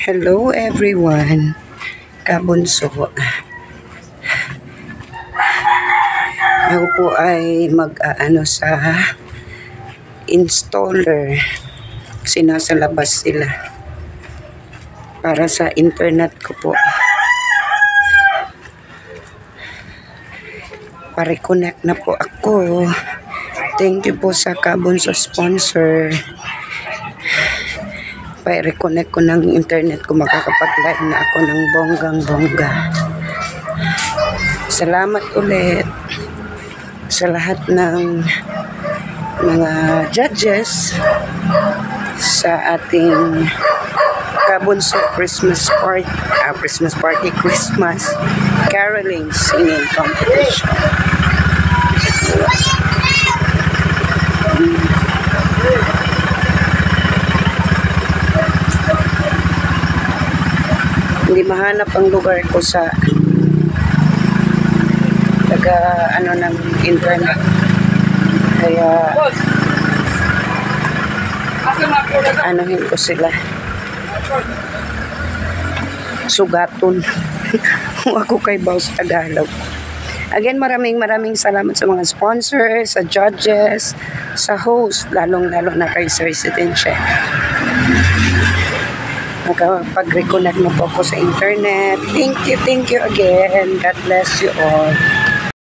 Hello everyone, kabunso. Ako po ay mag-aano sa installer. Kasi nasa labas sila. Para sa internet ko po. Pa-reconnect na po ako. Thank you po sa kabunso sponsor. Pa-reconnect ko ng internet ko, makakapag-live na ako ng bonggang-bongga. Salamat ulit sa lahat ng mga judges sa ating kabunso Christmas caroling singing competition. Hindi mahanap ang lugar ko sa ng internet. Kaya anuhin ko sila. Sugaton. Ako kay Boss Tagalog. Again, maraming salamat sa mga sponsors, sa judges, sa host, lalong-lalo na kay Sir Residential. Nakapag-reconnect na po ako sa internet. Thank you again. God bless you all.